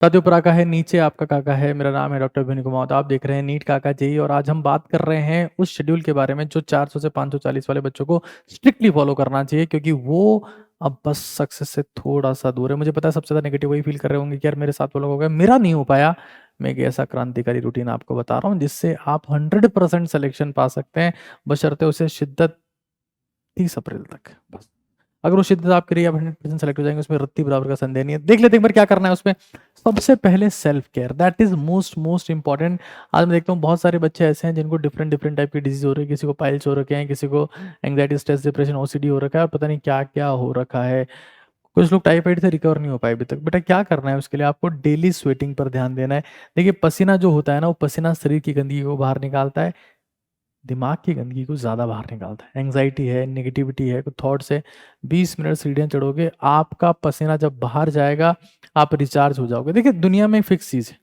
साथियों, ऊपर आका है, नीचे आपका काका है। मेरा नाम है डॉक्टर विनय कुमार। आप देख रहे हैं नीट काका जी, और आज हम बात कर रहे हैं उस शेड्यूल के बारे में जो 400 से 540 वाले बच्चों को स्ट्रिक्टली फॉलो करना चाहिए, क्योंकि वो अब बस सक्सेस से थोड़ा सा दूर है। मुझे पता है सबसे ज़्यादा नेगेटिव वही फील कर रहे होंगे कि यार मेरे साथ वो लोग हो गया, मेरा नहीं हो पाया। मैं एक ऐसा क्रांतिकारी रूटीन आपको बता रहा हूँ जिससे आप 100% सिलेक्शन पा सकते हैं, बशर्ते उसे शिद्दत 30 अप्रैल तक। बस अगर वो शिद्दत आपके लिए आप 100% सेलेक्ट हो जाएंगे, उसमें रत्ती बराबर का संदेह नहीं है। देख लेते हैं एक बार क्या करना है उसमें। सबसे पहले self care, that is most most important. आज मैं देखता हूँ बहुत सारे बच्चे ऐसे हैं जिनको डिफरेंट डिफरेंट टाइप की डिजीज हो रही है। किसी को पाइल्स हो रखे हैं, किसी को एंग्जाइटी, स्ट्रेस, डिप्रेशन, ओसीडी हो रखा है, और पता नहीं क्या क्या हो रखा है। कुछ लोग टाइफाइड से रिकवर नहीं हो पाए अभी तक। बेटा क्या करना है उसके लिए, आपको डेली स्वेटिंग पर ध्यान देना है। देखिए पसीना जो होता है ना, वो पसीना शरीर की गंदगी को बाहर निकालता है, दिमाग की गंदगी को ज़्यादा बाहर निकालता है। एंग्जाइटी है, नेगेटिविटी है, कुछ थॉट्स है, 20 मिनट सीढ़ियाँ चढ़ोगे, आपका पसीना जब बाहर जाएगा आप रिचार्ज हो जाओगे। देखिए दुनिया में एक फिक्स चीज़ है,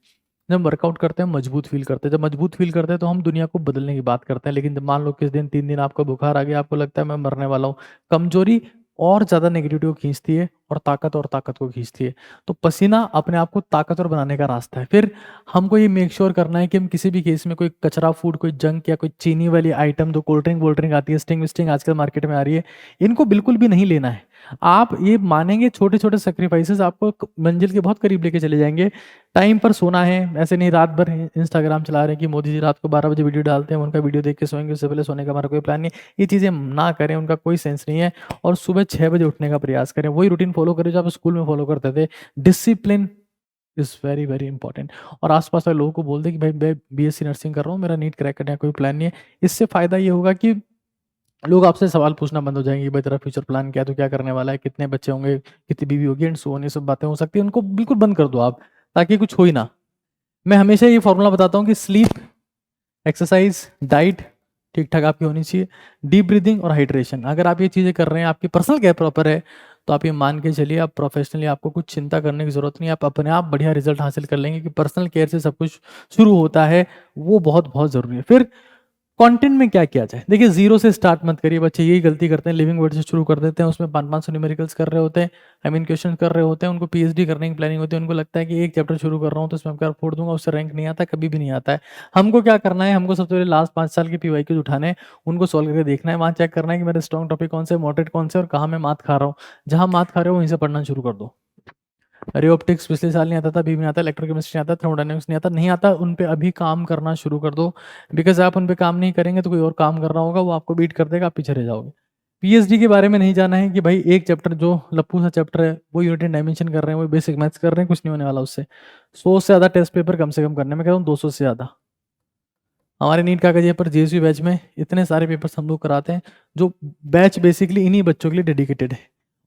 जब वर्कआउट करते हैं मजबूत फील करते हैं। जब मजबूत फील करते हैं तो हम दुनिया को बदलने की बात करते हैं। लेकिन जब मान लो किस दिन 3 दिन आपको बुखार आ गया, आपको लगता है मैं मरने वाला हूँ, कमजोरी और ज़्यादा नेगेटिविटी को खींचती है और ताकत को खींचती है। तो पसीना अपने आप को ताकतवर बनाने का रास्ता है। फिर हमको ये मेक श्योर करना है कि हम किसी भी केस में कोई कचरा फूड, कोई जंक या कोई चीनी वाली आइटम, जो कोल्ड ड्रिंक वोल्ड ड्रिंक आती है, स्टिंग विस्टिंग आजकल मार्केट में आ रही है, इनको बिल्कुल भी नहीं लेना है। आप ये मानेंगे छोटे छोटे सेक्रीफाइसेस आपको मंजिल के बहुत करीब लेके चले जाएंगे। टाइम पर सोना है, ऐसे नहीं रात भर इंस्टाग्राम चला रहे हैं कि मोदी जी रात को 12 बजे वीडियो डालते हैं, उनका वीडियो देख के सोएंगे, उससे पहले सोने का हमारा कोई प्लान नहीं। ये चीज़ें ना करें, उनका कोई सेंस नहीं है। और सुबह 6 बजे उठने का प्रयास करें, वही रूटीन फॉलो करें जो आप स्कूल में फॉलो करते थे। Discipline is very very important. और आसपास वाले लोगों को बोल दें कि भाई मैं बीएससी नर्सिंग कर रहा हूँ, मेरा नीट क्रैक करने का कोई प्लान नहीं है। इससे फ़ायदा ये होगा कि लोग आपसे सवाल पूछना बंद हो जाएंगे कि भाई तेरा फ्यूचर प्लान क्या है, तो क्या करने वाला है, कितने बच्चे होंगे, कितनी बीवी होगी, एंड सो ऑन। ये सब बातें हो सकती है, उनको बिल्कुल बंद कर दो आप, ताकि कुछ हो ही ना। मैं हमेशा ये फॉर्मूला बताता हूँ कि स्लीप, एक्सरसाइज, डाइट ठीक ठाक आपकी होनी चाहिए, डीप ब्रीदिंग और हाइड्रेशन। अगर आप ये चीज़ें कर रहे हैं, आपकी पर्सनल केयर प्रॉपर है, तो आप ये मान के चलिए आप प्रोफेशनली, आपको कुछ चिंता करने की ज़रूरत नहीं है। आप अपने आप बढ़िया रिजल्ट हासिल कर लेंगे, कि पर्सनल केयर से सब कुछ शुरू होता है। वो बहुत बहुत ज़रूरी है। फिर कंटेंट में क्या किया जाए, देखिए जीरो से स्टार्ट मत करिए। बच्चे यही गलती करते हैं, लिविंग वर्ड से शुरू कर देते हैं, उसमें 500 न्यूमेरिकल्स कर रहे होते हैं, आई मीन क्वेश्चन कर रहे होते हैं। उनको पीएचडी करने की प्लानिंग होती है, उनको लगता है कि एक चैप्टर शुरू कर रहा हूँ तो इसमें मैं फोड़ दूंगा, उससे रैंक नहीं आता, कभी भी नहीं आता है। हमको क्या करना है, हमको सबसे पहले लास्ट 5 साल के पीवाईक्यूज उठाने हैं, उनको सॉल्व करके देखना है, वहाँ चेक करना है कि मेरे स्ट्रॉन्ग टॉपिक कौन से, मॉडरेट कौन से, और कहाँ मैं मात खा रहा हूँ। जहाँ मात खा रहे हो वहीं से पढ़ना शुरू कर दो। रे ऑप्टिक्स पिछले साल नहीं आता था, अभी भी नहीं आता, इलेक्ट्रोकेमिस्ट्री नहीं आता, थर्मोडायनेमिक्स नहीं आता, उन पे अभी काम करना शुरू कर दो। बिकॉज आप उन पे काम नहीं करेंगे तो कोई और काम कर रहा होगा, वो आपको बीट कर देगा, आप पीछे रह जाओगे। पीएचडी के बारे में नहीं जाना है कि भाई एक चैप्टर जो लप्पू सा चैप्टर है वो यूनिट एंड डायमेंशन कर रहे हैं, वो बेसिक मैथ्स कर रहे हैं, कुछ नहीं होने वाला उससे। 100 से ज़्यादा टेस्ट पेपर कम से कम करने में कह रहा हूँ, 200 से ज़्यादा। हमारे नीट कागज पर जेएसयू बैच में इतने सारे पेपर्स हम लोग कराते हैं, जो बैच बेसिकली इन्हीं बच्चों के लिए डेडिकेटेड है।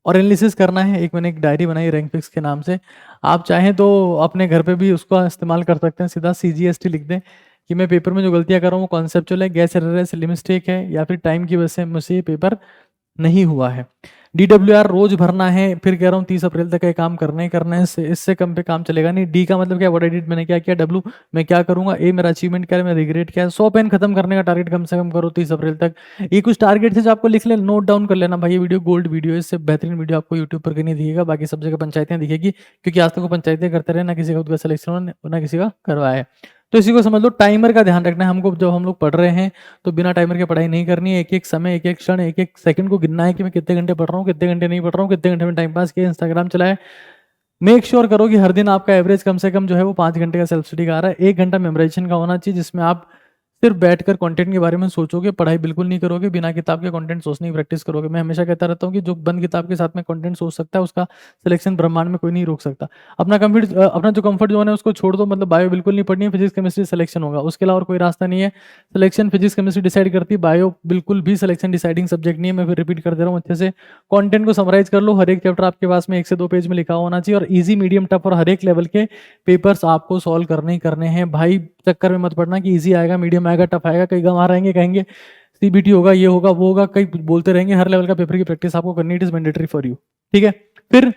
और एनालिसिस करना है, मैंने एक डायरी बनाई रैंक फिक्स के नाम से। आप चाहें तो अपने घर पे भी उसका इस्तेमाल कर सकते हैं। सीधा CGST लिख दें कि मैं पेपर में जो गलतियां कर रहा हूँ वो कॉन्सेप्चुअल है, गैस एरर है, सिली मिस्टेक है, या फिर टाइम की वजह से मुझसे ये पेपर नहीं हुआ है। DWR रोज भरना है। फिर कह रहा हूँ 30 अप्रैल तक ये काम करना ही करना है, इससे कम पे काम चलेगा नहीं। डी का मतलब क्या, व्हाट आई डिड, मैंने क्या किया। W मैं क्या करूंगा। ए मेरा अचीवमेंट क्या है, मेरा रिग्रेट क्या है। 100 पेन खत्म करने का टारगेट कम से कम करो 30 अप्रैल तक। ये कुछ टारगेट है जो आपको लिख ले, नोट डाउन कर लेना भाई। ये वीडियो गोल्ड वीडियो है, इससे बेहतरीन वीडियो आपको यूट्यूब पर कहीं नहीं दिखेगा, बाकी सब जगह पंचायतें दिखेगी, क्योंकि आज तक वो पंचायतें करते रहे, ना किसी का उनका सिलेक्शन ना किसी का करवाया है। तो इसी को समझ लो, टाइमर का ध्यान रखना है हमको। जब हम लोग पढ़ रहे हैं तो बिना टाइमर के पढ़ाई नहीं करनी है। एक एक समय, एक एक क्षण, एक एक सेकंड को गिनना है कि मैं कितने घंटे पढ़ रहा हूँ, कितने घंटे नहीं पढ़ रहा हूँ, कितने घंटे में टाइम पास किया, इंस्टाग्राम चलाए। मेक श्योर करो कि हर दिन आपका एवरेज कम से कम जो है वो 5 घंटे का सेल्फ स्टडी का आ रहा है। 1 घंटा मेमोराइजेशन का होना चाहिए, जिसमें आप सिर्फ बैठकर कंटेंट के बारे में सोचोगे, पढ़ाई बिल्कुल नहीं करोगे, बिना किताब के कंटेंट सोचने की प्रैक्टिस करोगे। मैं हमेशा कहता रहता हूँ कि जो बंद किताब के साथ में कंटेंट सोच सकता है, उसका सिलेक्शन ब्रह्मांड में कोई नहीं रोक सकता। अपना जो कंफर्ट जोन है उसको छोड़ दो, मतलब बायो बिल्कुल नहीं पढ़नी है, फिजिक्स केमिस्ट्री सिलेक्शन होगा, उसके अलावा और कोई रास्ता नहीं है। सिलेक्शन फिजिक्स केमिस्ट्री डिसाइड करती है, बायो बिल्कुल भी सिलेक्शन डिसाइडिंग सब्जेक्ट नहीं है। मैं फिर रिपीट कर दे रहा हूँ, अच्छे से कंटेंट को समराइज कर लो। हर एक चैप्टर आपके पास में 1 से 2 पेज में लिखा होना चाहिए, और इजी, मीडियम, टफ और हर एक लेवल के पेपर्स आपको सॉल्व करने ही करने हैं भाई। चक्कर में मत पड़ना कि इजी आएगा, मीडियम आएगा, टफ आएगा। कई गंवा रहेंगे, कहेंगे सीबीटी होगा, ये होगा, वो होगा, कई बोलते रहेंगे। हर लेवल का पेपर की प्रैक्टिस आपको करनी, it is mandatory for you. ठीक है। फिर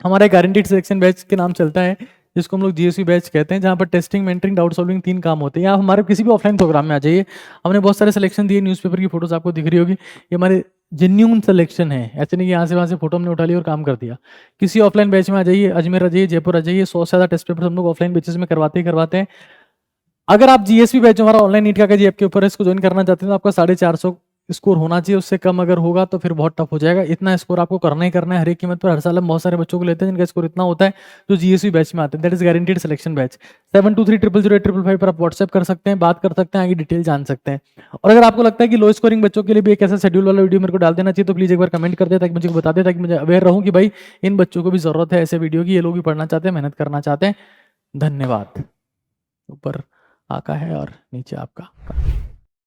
हमारा गारंटीड सिलेक्शन बैच के नाम चलता है, जिसको हम लोग जीएसवी बैच कहते हैं, जहाँ पर टेस्टिंग, मेंटरिंग, डाउट सॉल्विंग 3 काम होते हैं। या आप हमारे किसी भी ऑफलाइन प्रोग्राम में आ जाइए, हमने बहुत सारे सिलेक्शन दिए, न्यूज़पेपर की फोटोज आपको दिख रही होगी, ये हमारे जेन्यून सिलेक्शन है, ऐसे नहीं कि यहाँ से वहाँ से फोटो हमने उठा ली और काम कर दिया। किसी ऑफलाइन बैच में आ जाइए, अजमेर आ जाइए, जयपुर आ जाइए, 100 से ज़्यादा टेस्ट पेपर हम लोग ऑफलाइन बेसिस में करवाते ही करवाते हैं। अगर आप जीएसवी बैच हमारा ऑनलाइन नीट का जी ऐप के ऊपर है, इसको ज्वाइन करना चाहते हैं तो आपका 450 स्कोर होना चाहिए, उससे कम अगर होगा तो फिर बहुत टफ हो जाएगा। इतना स्कोर आपको करना ही करना है हर एक कीमत पर। हर साल हम बहुत सारे बच्चों को लेते हैं जिनका स्कोर इतना होता है जो जीएसवी बैच में आते हैं, that is guaranteed selection batch. 72300855 पर आप व्हाट्सएप कर सकते हैं, बात कर सकते हैं, आगे डिटेल जान सकते हैं। और अगर आपको लगता है कि लो स्कोरिंग बच्चों के लिए भी एक ऐसा शेड्यूल वाला वीडियो मेरे को डाल देना चाहिए तो प्लीज एक बार कमेंट कर दे, ताकि मुझे बता दे, ताकि मुझे अवेयर रहूं कि भाई इन बच्चों को भी जरूरत है ऐसे वीडियो की, ये लोग भी पढ़ना चाहते हैं, मेहनत करना चाहते हैं। धन्यवाद। ऊपर आका है और नीचे आपका।